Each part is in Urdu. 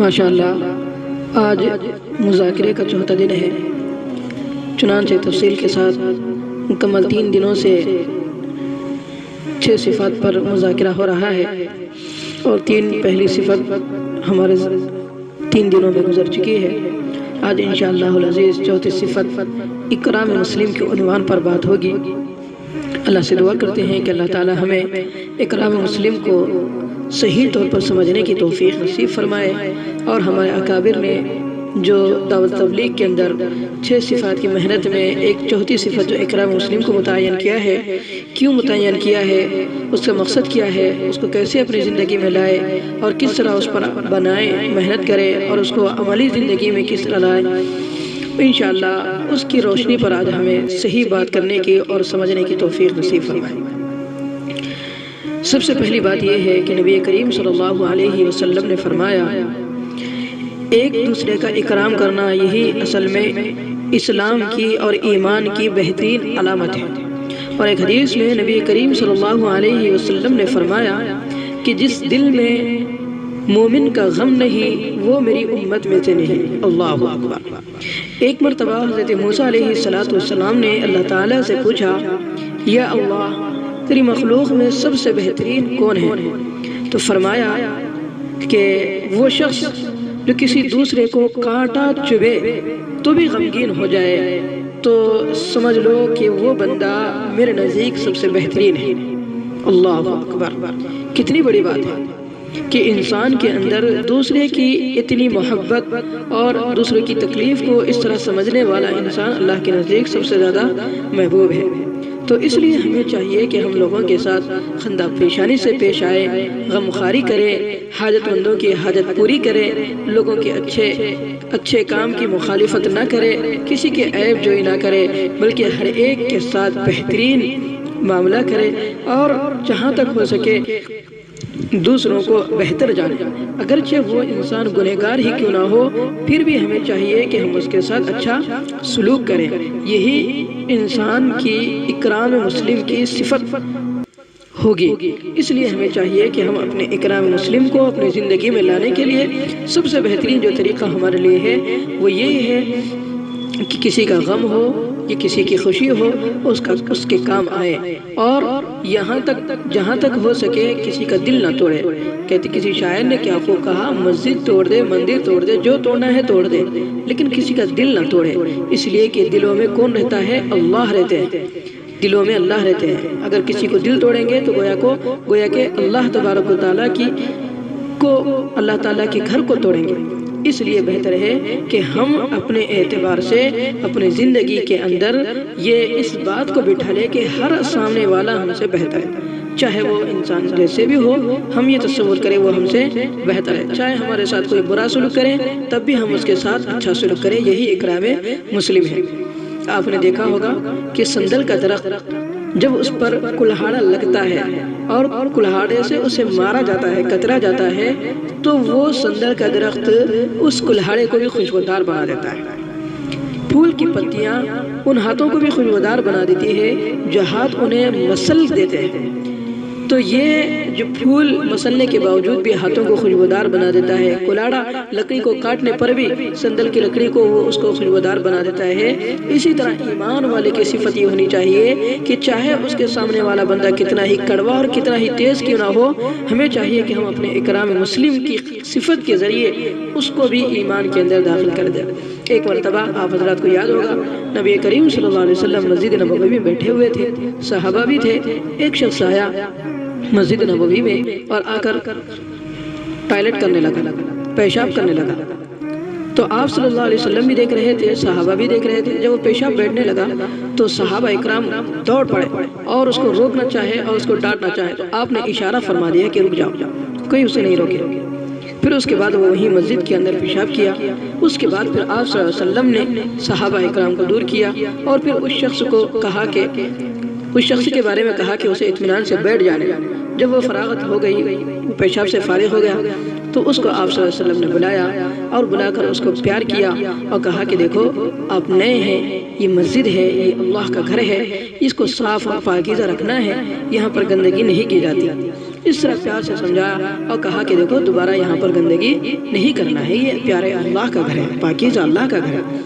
ماشاءاللہ آج مذاکرے کا چوتھا دن ہے، چنانچہ تفصیل کے ساتھ مکمل 3 دنوں سے 6 صفات پر مذاکرہ ہو رہا ہے، اور پہلی صفت ہمارے 3 دنوں میں گزر چکی ہے۔ آج انشاءاللہ العزیز چوتھی صفت اکرام مسلم کے عنوان پر بات ہوگی۔ اللہ سے دعا کرتے ہیں کہ اللہ تعالی ہمیں اکرام مسلم کو صحیح طور پر سمجھنے کی توفیق نصیب فرمائے، اور ہمارے اکابر نے جو دعوت تبلیغ کے اندر 6 صفات کی محنت میں ایک چوتھی صفت جو اکرام مسلم کو متعین کیا ہے، کیوں متعین کیا ہے، اس کا مقصد کیا ہے، اس کو کیسے اپنی زندگی میں لائے اور کس طرح اس پر بنائے، محنت کرے اور اس کو عملی زندگی میں کس طرح لائے، انشاءاللہ اس کی روشنی پر آج ہمیں صحیح بات کرنے کی اور سمجھنے کی توفیق نصیب فرمائے۔ سب سے پہلی بات یہ ہے کہ نبی کریم صلی اللہ علیہ وسلم نے فرمایا، ایک دوسرے کا اکرام کرنا یہی اصل میں اسلام کی اور ایمان کی بہترین علامت ہے۔ اور ایک حدیث میں نبی کریم صلی اللہ علیہ وسلم نے فرمایا کہ جس دل میں مومن کا غم نہیں وہ میری امت میں سے نہیں۔ اللہ اکبر۔ ایک مرتبہ حضرت موسیٰ علیہ السلام نے اللہ تعالیٰ سے پوچھا، یا اللہ، تیری مخلوق میں سب سے بہترین کون ہے؟ تو فرمایا کہ وہ شخص جو کسی دوسرے کو کانٹا چبھے تو بھی غمگین ہو جائے تو سمجھ لو کہ وہ بندہ میرے نزدیک سب سے بہترین ہے۔ اللہ اکبر۔ کتنی بڑی بات ہے کہ انسان کے اندر دوسرے کی اتنی محبت اور دوسرے کی تکلیف کو اس طرح سمجھنے والا انسان اللہ کے نزدیک سب سے زیادہ محبوب ہے۔ تو اس لیے ہمیں چاہیے کہ ہم لوگوں کے ساتھ خندہ پیشانی سے پیش آئے، غمخواری کریں، حاجت مندوں کی حاجت پوری کریں، لوگوں کے اچھے کام کی مخالفت نہ کرے، کسی کے عیب جوئی نہ کرے، بلکہ ہر ایک کے ساتھ بہترین معاملہ کرے، اور جہاں تک ہو سکے دوسروں کو بہتر جانے، اگرچہ وہ انسان گنہگار ہی کیوں نہ ہو، پھر بھی ہمیں چاہیے کہ ہم اس کے ساتھ اچھا سلوک کریں۔ یہی انسان کی اکرام مسلم کی صفت ہوگی۔ اس لیے ہمیں چاہیے کہ ہم اپنے اکرام مسلم کو اپنی زندگی میں لانے کے لیے سب سے بہترین جو طریقہ ہمارے لیے ہے وہ یہ ہے کہ کسی کا غم ہو یا کسی کی خوشی ہو اس کے کام آئے، اور جہاں تک ہو سکے کسی کا دل نہ توڑے۔ کہتے کسی شاعر نے کیا خوب کہا، مسجد توڑ دے، مندر توڑ دے، جو توڑنا ہے توڑ دے، لیکن کسی کا دل نہ توڑے، اس لیے کہ دلوں میں کون رہتا ہے؟ اللہ رہتے ہیں، دلوں میں اللہ رہتے ہیں۔ اگر کسی کو دل توڑیں گے تو گویا کہ اللہ تبارک و تعالیٰ اللہ تعالیٰ کے گھر کو توڑیں گے۔ اس لیے بہتر ہے کہ ہم اپنے اعتبار سے اپنے زندگی کے اندر یہ اس بات کو بٹھا لیں کہ ہر سامنے والا ہم سے بہتر ہے، چاہے وہ انسان جیسے بھی ہو، ہم یہ تصور کریں وہ ہم سے بہتر ہے۔ چاہے ہمارے ساتھ کوئی برا سلوک کرے تب بھی ہم اس کے ساتھ اچھا سلوک کریں، یہی اکرام مسلم ہے۔ آپ نے دیکھا ہوگا کہ سندل کا درخت جب اس پر کلہاڑا لگتا ہے اور کلہاڑے سے اسے مارا جاتا ہے، کترا جاتا ہے، تو وہ سندل کا درخت اس کلہاڑے کو بھی خوشبودار بنا دیتا ہے۔ پھول کی پتیاں ان ہاتھوں کو بھی خوشبودار بنا دیتی ہے جو ہاتھ انہیں مسل دیتے ہیں۔ تو یہ جو پھول مسلنے کے باوجود بھی ہاتھوں کو خوشبودار بنا دیتا ہے، کلاڑا لکڑی کو کاٹنے پر بھی سندل کی لکڑی کو وہ اس کو خوشبودار بنا دیتا ہے۔ اسی طرح ایمان والے کی صفت یہ ہونی چاہیے کہ چاہے اس کے سامنے والا بندہ کتنا ہی کڑوا اور کتنا ہی تیز کیوں نہ ہو، ہمیں چاہیے کہ ہم اپنے اکرام مسلم کی صفت کے ذریعے اس کو بھی ایمان کے اندر داخل کر دیں۔ ایک مرتبہ آپ حضرات کو یاد ہوگا، نبی کریم صلی اللہ علیہ وسلم مسجد نبوی میں بیٹھے ہوئے تھے، صحابہ بھی تھے۔ ایک شخص آیا مسجد نبوی میں اور آ کر ٹوائلٹ کرنے لگا، پیشاب کرنے لگا، تو آپ صلی اللہ علیہ وسلم بھی دیکھ رہے تھے، صحابہ بھی دیکھ رہے تھے۔ جب وہ پیشاب بیٹھنے لگا تو صحابہ اکرام دوڑ پڑے اور اس کو روکنا چاہے اور اس کو ڈانٹنا چاہے، تو آپ نے اشارہ فرما دیا کہ رک جاؤ، کوئی اسے نہیں روکے۔ پھر اس کے بعد وہ وہیں مسجد کے اندر پیشاب کیا۔ اس کے بعد پھر آپ صلی اللہ علیہ وسلم نے صحابہ اکرام کو دور کیا، اور پھر اس شخص کے بارے میں کہا کہ اسے اطمینان سے بیٹھ جانے۔ جب وہ فراغت ہو گئی، وہ پیشاب سے فارغ ہو گیا، تو اس کو آپ صلی اللہ علیہ وسلم نے بلایا اور بلا کر اس کو پیار کیا اور کہا کہ دیکھو آپ نئے ہیں، یہ مسجد ہے، یہ اللہ کا گھر ہے، اس کو صاف اور پاکیزہ رکھنا ہے، یہاں پر گندگی نہیں کی جاتی۔ اس طرح پیار سے سمجھایا اور کہا کہ دیکھو دوبارہ یہاں پر گندگی نہیں کرنا ہے، یہ پیارے اللہ کا گھر ہے، پاکیزہ اللہ کا گھر ہے۔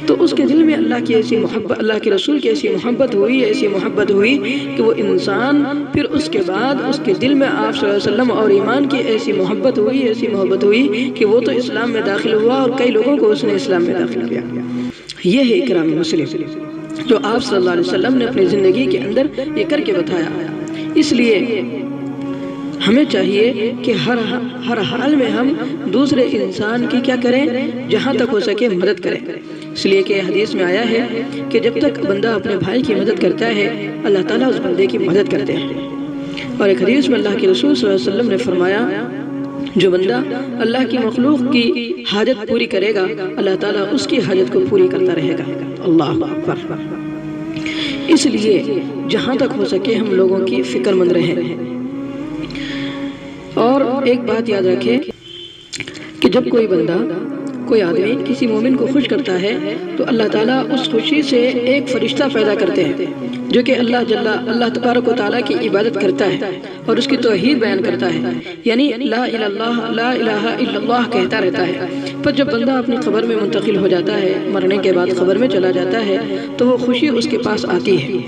تو اس کے دل میں اللہ کی ایسی محبت، اللہ کے رسول کی ایسی محبت ہوئی کہ وہ انسان پھر اس کے بعد اس کے دل میں آپ صلی اللہ علیہ وسلم اور ایمان کی ایسی محبت ہوئی کہ وہ تو اسلام میں داخل ہوا اور کئی لوگوں کو اس نے اسلام میں داخل کیا۔ یہ ہے اکرام مسلم جو آپ صلی اللہ علیہ وسلم نے اپنی زندگی کے اندر یہ کر کے بتایا۔ اس لیے ہمیں چاہیے کہ ہر حال میں ہم دوسرے انسان کی کیا کریں، جہاں تک ہو سکے مدد کریں۔ اس لیے کہ حدیث میں آیا ہے کہ جب تک بندہ اپنے بھائی کی مدد کرتا ہے اللہ تعالیٰ اس بندے کی مدد کرتے ہیں۔ اور ایک حدیث میں اللہ کے رسول صلی اللہ علیہ وسلم نے فرمایا جو بندہ اللہ کی مخلوق کی حاجت پوری کرے گا اللہ تعالیٰ اس کی حاجت کو پوری کرتا رہے گا۔ اللہ اکبر۔ اس لیے جہاں تک ہو سکے ہم لوگوں کی فکر مند رہیں۔ اور ایک بات یاد رکھیں کہ جب کوئی بندہ، کوئی آدمی کسی مومن کو خوش کرتا ہے تو اللہ تعالیٰ اس خوشی سے ایک فرشتہ پیدا کرتے ہیں جو کہ اللہ تبارک و تعالیٰ کی عبادت کرتا ہے اور اس کی توحید بیان کرتا ہے، یعنی لا الہ الا اللہ کہتا رہتا ہے۔ پر جب بندہ اپنی قبر میں منتقل ہو جاتا ہے، مرنے کے بعد قبر میں چلا جاتا ہے، تو وہ خوشی اس کے پاس آتی ہے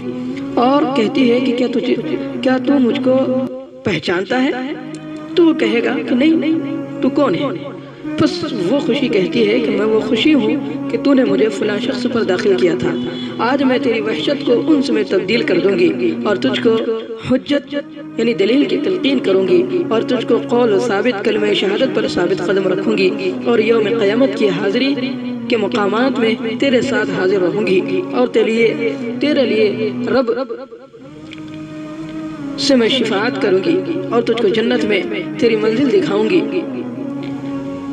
اور کہتی ہے کہ کیا تو مجھ کو پہچانتا ہے؟ تو وہ کہے گا کہ نہیں، تو کون ہے؟ بس وہ خوشی کہتی ہے کہ میں وہ خوشی ہوں کہ تو نے مجھے فلاں شخص پر داخل کیا تھا، آج میں تیری وحشت کو انس میں تبدیل کر دوں گی اور تجھ کو حجت یعنی دلیل کی تلقین کروں گی اور تجھ کو قول و ثابت کلمہ شہادت پر ثابت قدم رکھوں گی اور یوم قیامت کی حاضری کے مقامات میں تیرے ساتھ حاضر رہوں گی اور تیرے لیے رب سے میں شفاعت کروں گی اور تجھ کو جنت میں تیری منزل دکھاؤں گی۔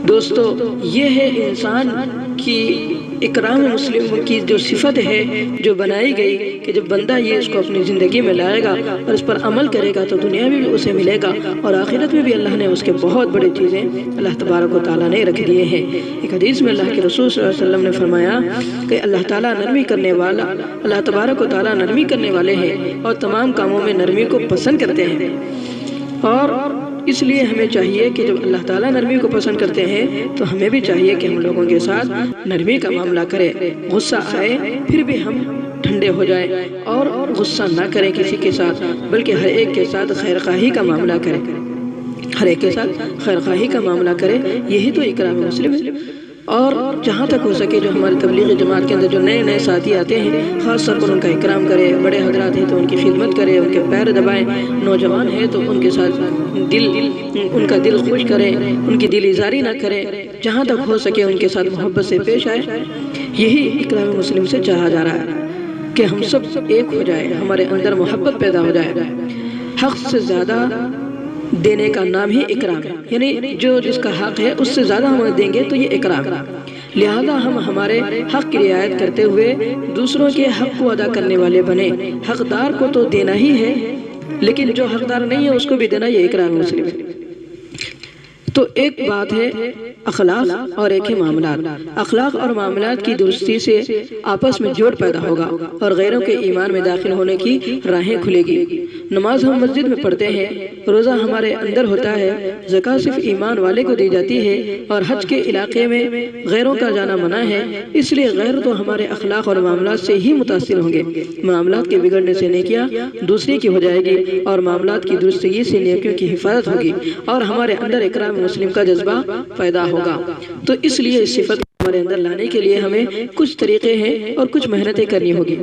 دوستو یہ ہے انسان کی اکرام مسلم کی جو صفت ہے جو بنائی گئی کہ جب بندہ یہ اس کو اپنی زندگی میں لائے گا اور اس پر عمل کرے گا تو دنیا میں بھی اسے ملے گا اور آخرت میں بھی اللہ نے اس کے بہت بڑی چیزیں اللہ تبارک و تعالیٰ نے رکھ دیے ہیں۔ ایک حدیث میں اللہ کے رسول صلی اللہ علیہ وسلم نے فرمایا کہ اللہ تعالیٰ نرمی کرنے والا، اللہ تبارک و تعالیٰ نرمی کرنے والے ہیں اور تمام کاموں میں نرمی کو پسند کرتے ہیں۔ اور اس لیے ہمیں چاہیے کہ جب اللہ تعالیٰ نرمی کو پسند کرتے ہیں تو ہمیں بھی چاہیے کہ ہم لوگوں کے ساتھ نرمی کا معاملہ کریں۔ غصہ آئے پھر بھی ہم ٹھنڈے ہو جائیں اور غصہ نہ کریں کسی کے ساتھ، بلکہ ہر ایک کے ساتھ خیر خواہی کا معاملہ کریں، ہر ایک کے ساتھ خیر خواہی کا معاملہ کریں۔ یہی تو اکرام مسلم ہے۔ اور جہاں تک ہو سکے جو ہماری تبلیغی جماعت کے اندر جو نئے ساتھی آتے ہیں خاص طور پر ان کا اکرام کرے، بڑے حضرات ہیں تو ان کی خدمت کرے، ان کے پیر دبائیں، نوجوان ہیں تو ان کے ساتھ ان کا دل خوش کرے، ان کی دل ازاری نہ کرے، جہاں تک ہو سکے ان کے ساتھ محبت سے پیش آئے۔ یہی اکرام مسلم سے چاہا جا رہا ہے کہ ہم سب ایک ہو جائے، ہمارے اندر محبت پیدا ہو جائے۔ حق سے زیادہ دینے کا نام ہی اکرام ہے، یعنی جو جس کا حق ہے اس سے زیادہ ہم دیں گے تو یہ اکرام ہے۔ لہذا ہم ہمارے حق کی رعایت کرتے ہوئے دوسروں کے حق کو ادا کرنے والے بنے۔ حقدار کو تو دینا ہی ہے لیکن جو حقدار نہیں ہے اس کو بھی دینا، یہ اکرام مسلم ہے۔ تو ایک بات ہے اخلاق اور ایک ہے معاملات۔ اخلاق اور معاملات کی درستی سے آپس میں جوڑ پیدا ہوگا اور غیروں کے ایمان میں داخل ہونے کی راہیں کھلے گی۔ نماز ہم مسجد میں پڑھتے ہیں، روزہ ہمارے اندر ہوتا ہے، زکوٰۃ صرف ایمان والے کو دی جاتی ہے اور حج کے علاقے میں غیروں کا جانا منع ہے۔ اس لیے غیر تو ہمارے اخلاق اور معاملات سے ہی متاثر ہوں گے۔ معاملات کے بگڑنے سے نیکیاں دوسری کی ہو جائے گی اور معاملات کی درستگی سے نیکیوں کی حفاظت ہوگی اور ہمارے اندر اکرام مسلم کا جذبہ پیدا ہوگا۔ تو اس لیے اس صفت کو ہمارے اندر لانے کے لیے ہمیں کچھ طریقے ہیں اور کچھ محنتیں کرنی ہوگی۔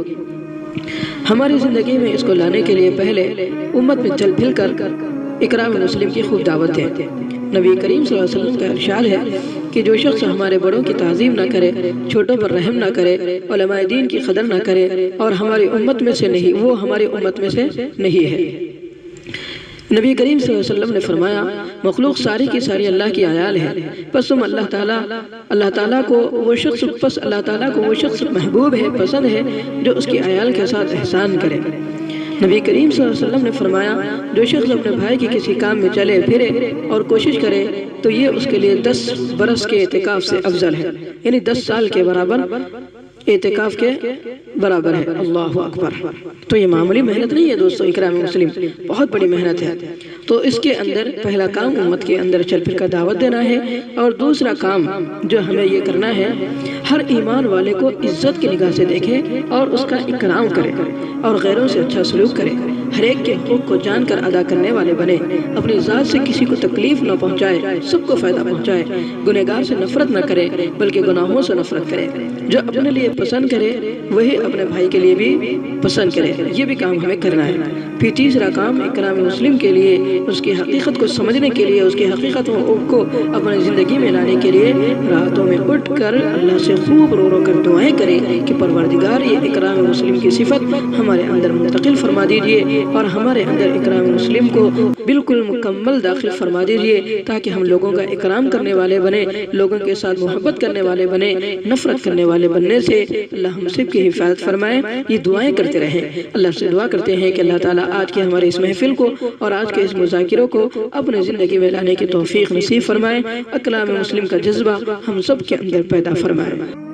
ہماری زندگی میں اس کو لانے کے لیے پہلے امت میں چل پھل کر اکرام مسلم کی خوب دعوت ہے۔ نبی کریم صلی اللہ علیہ وسلم کا ارشاد ہے کہ جو شخص ہمارے بڑوں کی تعظیم نہ کرے، چھوٹوں پر رحم نہ کرے، علماء دین کی قدر نہ کرے اور ہماری امت میں سے نہیں، وہ ہماری امت میں سے نہیں ہے۔ نبی کریم صلی اللہ علیہ وسلم نے فرمایا مخلوق ساری کی ساری اللہ کی عیال ہے، پس تم اللہ تعالیٰ کو وہ شخص محبوب ہے، پسند ہے جو اس کی عیال کے ساتھ احسان کرے۔ نبی کریم صلی اللہ علیہ وسلم نے فرمایا جو شخص اپنے بھائی کی کسی کام میں چلے پھرے اور کوشش کرے تو یہ اس کے لیے 10 برس کے اعتکاف سے افضل ہے، یعنی 10 سال کے برابر اعتکاف کے برابر ہے۔ اللہ اکبر۔ تو یہ معمولی محنت نہیں ہے دوستو اکرام مسلم، بہت بڑی محنت ہے۔ تو اس کے اندر پہلا کام امت کے اندر چل پھر کر دعوت دینا ہے، اور دوسرا کام جو ہمیں یہ کرنا ہے، ہر ایمان والے کو عزت کی نگاہ سے دیکھے اور اس کا اکرام کرے اور غیروں سے اچھا سلوک کرے، ہر ایک کے حقوق کو جان کر ادا کرنے والے بنے، اپنی ذات سے کسی کو تکلیف نہ پہنچائے، سب کو فائدہ پہنچائے، گنہگار سے نفرت نہ کرے بلکہ گناہوں سے نفرت کرے، جو اپنے لیے پسند کرے وہی اپنے بھائی کے لیے بھی پسند کرے، یہ بھی کام ہمیں کرنا ہے۔ پھر تیسرا کام اکرام مسلم کے لیے اس کی حقیقت کو سمجھنے کے لیے، اس کی حقیقت کو اپنے زندگی میں لانے کے لیے راتوں میں اٹھ کر اللہ سے خوب رو رو کر دعائیں کرے کہ پروردگار یہ اکرام مسلم کی صفت ہمارے اندر منتقل فرما دیجئے اور ہمارے اندر اکرام مسلم کو بالکل مکمل داخل فرما دیجئے، تاکہ ہم لوگوں کا اکرام کرنے والے بنے، لوگوں کے ساتھ محبت کرنے والے بنے، نفرت کرنے والے بننے سے اللہ ہم سب کی حفاظت فرمائے۔ یہ دعائیں کرتے رہیں، اللہ سے دعا کرتے ہیں کہ اللہ تعالیٰ آج کے ہمارے اس محفل کو اور آج کے اس مذاکروں کو اپنے زندگی میں لانے کی توفیق نصیب فرمائے، اکرام مسلم کا جذبہ ہم سب کے اندر پیدا فرمائے۔